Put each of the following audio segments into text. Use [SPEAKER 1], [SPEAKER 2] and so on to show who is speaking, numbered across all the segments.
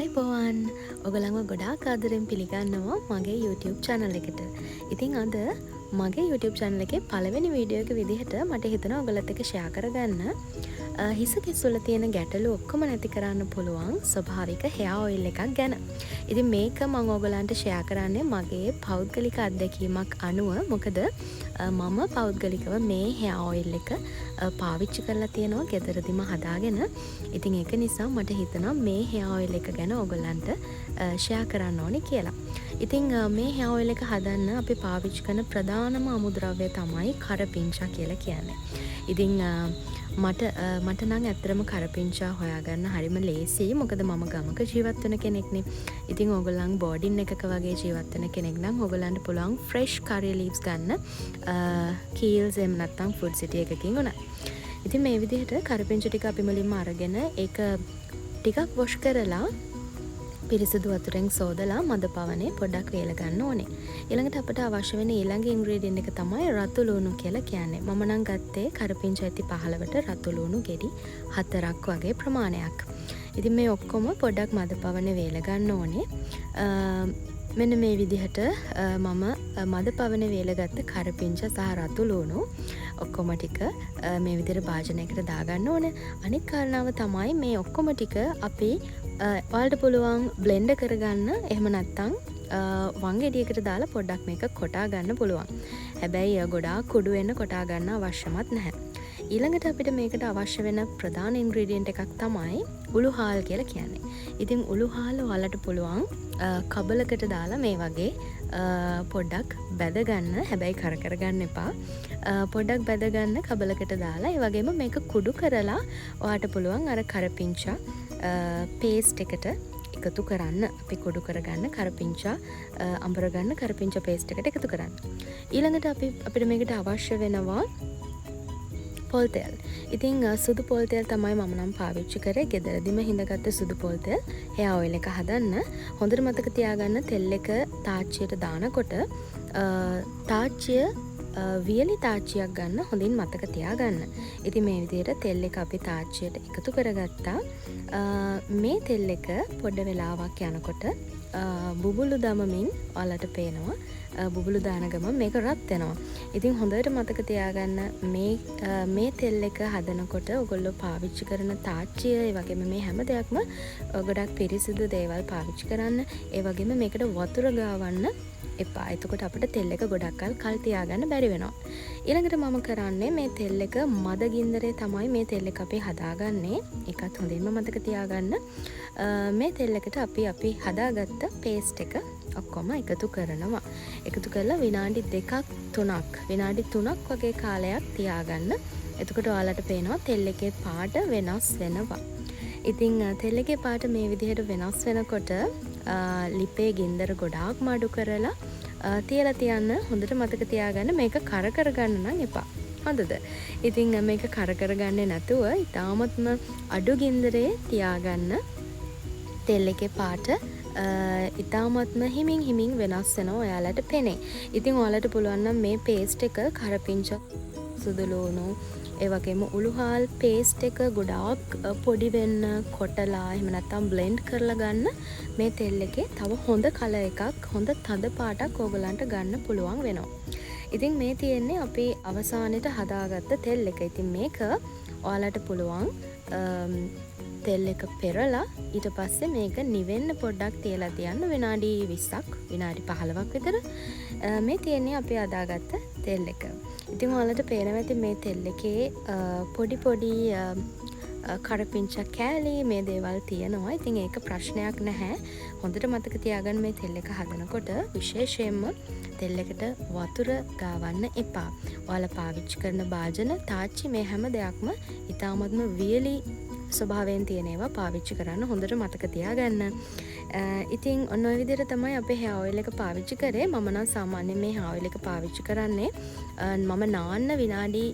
[SPEAKER 1] ආයිබෝවන් ඔගලන්ව ගොඩාක් ආදරෙන් පිළිගන්නවා මගේ YouTube channel එකට. ඉතින් අද මගේ YouTube channel එකේ පළවෙනි වීඩියෝ එක විදිහට මට හිතුණා ඔයගලත් එක්ක share කරගන්න හිස කෙස් වල තියෙන ගැටලු ඔක්කොම නැති කරන්න පුළුවන් ස්වභාවික hair oil එකක් ගැන. ඉතින් මේක මම ඔයගලන්ට share කරන්නේ මගේ පෞද්ගලික අත්දැකීමක් අනුව. මොකද මම පෞද්ගලිකව මේ hair oil එක පාවිච්චි කරලා තියෙනවා ගෙදරදිම හදාගෙන. ඉතින් ඒක නිසා මට හිතෙනවා මේ hair oil එක ගැන ඔයගලන්ට share කරන්න ඕනේ කියලා. ඉතින් මේ hair oil එක හදන්න අපි පාවිච්චි කරන ප්‍රධානම අමුද්‍රව්‍ය තමයි කරපිංචා කියලා කියන්නේ. ඉතින් මට නම් ඇත්තටම කරපිංචා හොයාගන්න හරිම ලේසියි. මොකද මම ගමක ජීවත් වෙන කෙනෙක්නේ. ඉතින් ඕගොල්ලන් බෝඩින් එකක වගේ ජීවත් වෙන කෙනෙක් නම් ඕගොල්ලන්ට පුළුවන් ෆ්‍රෙෂ් curry leaves ගන්න කීල්ස් එහෙම නැත්නම් ෆුඩ් සිටි එකකින් උනත්. ඉතින් මේ විදිහට කරපිංචා ටික අපි මුලින්ම අරගෙන ඒක ටිකක් වොෂ් කරලා පිරිසිදු වතුරෙන් සෝදලා මද පවනේ පොඩ්ඩක් වේල ගන්න ඕනේ. ඊළඟට අපිට අවශ්‍ය වෙන ඊළඟ ඉන්ග්‍රීඩියන්ට් එක තමයි රතු ලුණු කියලා කියන්නේ. මම නම් ගත්තේ කරපිංචා ඇති 15ට රතු ලුණු ගෙඩි 4ක් වගේ ප්‍රමාණයක්. ඉතින් මේ ඔක්කොම පොඩ්ඩක් මද පවනේ වේල ගන්න ඕනේ. මෙන්න මේ විදිහට මම මද පවනේ වේල ගත්ත කරපිංචා සහ රතු ලුණු ඔක්කොම ටික මේ විදිහට භාජනයකට දාගන්න ඕනේ. අනිත් කාරණාව තමයි මේ ඔක්කොම ටික අපි ඔයාලට පුළුවන් බ්ලෙන්ඩ් කරගන්න. එහෙම නැත්නම් වංගෙඩියකට දාලා පොඩ්ඩක් මේක කොටා ගන්න පුළුවන්. හැබැයි ගොඩාක් කුඩු වෙන්න කොටා ගන්න අවශ්‍යමත් නැහැ. ඊළඟට අපිට මේකට අවශ්‍ය වෙන ප්‍රධාන ඉන්ග්‍රීඩියන්ට් එකක් තමයි උළු හාල් කියලා කියන්නේ. ඉතින් උළු හාල ඔයාලට පුළුවන් කබලකට දාලා මේ වගේ පොඩ්ඩක් බැද ගන්න. හැබැයි කර ගන්න එපා. පොඩ්ඩක් බැද ගන්න කබලකට දාලා. ඒ වගේම මේක කුඩු කරලා ඔයාට පුළුවන් අර කරපිංචා පේස්ට් එකට එකතු කරන්න. අපි කුඩු කරගන්න කරපිංචා අඹරගන්න කරපිංචා පේස්ට් එකට එකතු කරන්න. ඊළඟට අපිට මේකට අවශ්‍ය වෙනවා පොල් තෙල්. ඉතින් සුදු පොල් තෙල් තමයි මම නම් පාවිච්චි කරේ. ගෙදරදිම හිඳගත්ත සුදු පොල් තෙල් hair oil එක හදන්න. හොඳට මතක තියාගන්න තෙල් එක තාච්චියට දානකොට තාච්චිය වියලි තාච්චියක් ගන්න හොඳින් මතක තියාගන්න. ඉතින් මේ විදිහට තෙල් එක අපි තාච්චියට එකතු කරගත්තා. මේ තෙල් එක පොඩ වෙලාවක් යනකොට බුබුලු දමමින් ඔයාලට පේනවා. බුබුලු දාන ගමන් මේක රත් වෙනවා. ඉතින් හොඳට මතක තියාගන්න මේ තෙල් එක හදනකොට ඔයගොල්ලෝ පාවිච්චි කරන තාච්චිය ඒ වගේම මේ හැම දෙයක්ම ගොඩක් පිරිසිදු දේවල් පාවිච්චි කරන්න. ඒ වගේම මේකට වතුර ගාවන්න එපා. එතකොට අපිට තෙල් එක ගොඩක් කල් තියාගන්න බැරි වෙනවා. ඊළඟට මම කරන්නේ මේ තෙල් එක මද ගින්දරේ තමයි මේ තෙල් එක අපි හදාගන්නේ. ඒකත් හොඳින්ම මතක තියාගන්න. මේ තෙල් එකට අපි හදාගත්ත පේස්ට් එක ඔක්කොම එකතු කරනවා. එකතු කරලා විනාඩි 2ක් 3ක් විනාඩි 3ක් වගේ කාලයක් තියාගන්න. එතකොට ඔයාලට පේනවා තෙල් එකේ පාට වෙනස් වෙනවා. ඉතින් තෙල් එකේ පාට මේ විදිහට වෙනස් වෙනකොට ලිපේ ගින්දර ගොඩාක් මඩු කරලා තියලා තියන්න. හොඳට මතක තියාගන්න මේක කර ගන්න නම් එපා. හොඳද? ඉතින් මේක කර ගන්නේ නැතුව ඉතාමත්ම අඩු ගින්දරේ තියාගන්න. තෙල් එකේ පාට ඉතාමත්ම හිමින් වෙනස් වෙනවා ඔයාලට පෙනේ. ඉතින් ඔයාලට පුළුවන් නම් මේ පේස්ට් එක කරපිංචා සුදු ලුණු ඒ වගේම උළුහාල් පේස්ට් එක ගොඩාක් පොඩි වෙන්න කොටලා එහෙම නැත්නම් බ්ලෙන්ඩ් කරලා ගන්න. මේ තෙල් එකේ තව හොඳ කලර් එකක් හොඳ තද පාටක් ඕගලන්ට ගන්න පුළුවන් වෙනවා. ඉතින් මේ තියෙන්නේ අපි අවසානයේට හදාගත්ත තෙල් එක. ඉතින් මේක ඔයාලට පුළුවන් තෙල් එක පෙරලා ඊට පස්සේ මේක නිවෙන්න පොඩ්ඩක් තියලා තියන්න විනාඩි 20ක් විනාඩි 15ක් විතර. මේ තියෙන්නේ අපි හදාගත්ත තෙල් එක. ඉතින් ඔයාලට පේනවා ඇති මේ තෙල් එකේ පොඩි කරපිංචා කෑලි මේ දේවල් තියෙනවා. ඉතින් ඒක ප්‍රශ්නයක් නැහැ. හොඳට මතක තියාගන්න මේ තෙල් එක හදනකොට විශේෂයෙන්ම තෙල් එකට වතුර ගාවන්න එපා. ඔයාලා පාවිච්චි කරන භාජන තාච්චි මේ හැම දෙයක්ම ඉතාමත්ම වියලි ස්වභාවයෙන් තියෙන ඒවා පාවිච්චි කරන්න හොඳට මතක තියාගන්න. ඉතින් ඔන්න ඔය විදිහට තමයි අපේ hair oil එක පාවිච්චි කරේ. මම නම් සාමාන්‍යයෙන් මේ hair oil එක පාවිච්චි කරන්නේ මම නාන්න විනාඩි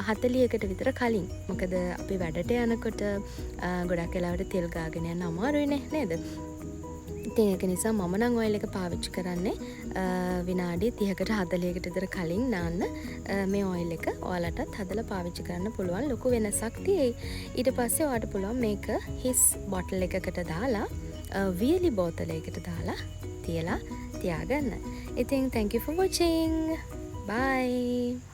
[SPEAKER 1] 40කට විතර කලින්. මොකද අපි වැඩට යනකොට ගොඩක් වෙලාවට තෙල් ගාගෙන යන්න අමාරුයිනේ නේද? ඉතින් ඒක නිසා මම නම් ඔයිල් එක පාවිච්චි කරන්නේ විනාඩි 30කට 40කට විතර කලින් නාන්න. මේ ඔයිල් එක ඔයාලටත් හදලා පාවිච්චි කරන්න පුළුවන්. ලොකු වෙනසක් තියෙයි. ඊට පස්සේ ඔයාලට පුළුවන් මේක හිස් බොටල් එකකට දාලා වියලි බෝතලයකට දාලා තියලා තියාගන්න. ඉතින් thank you for watching. Bye.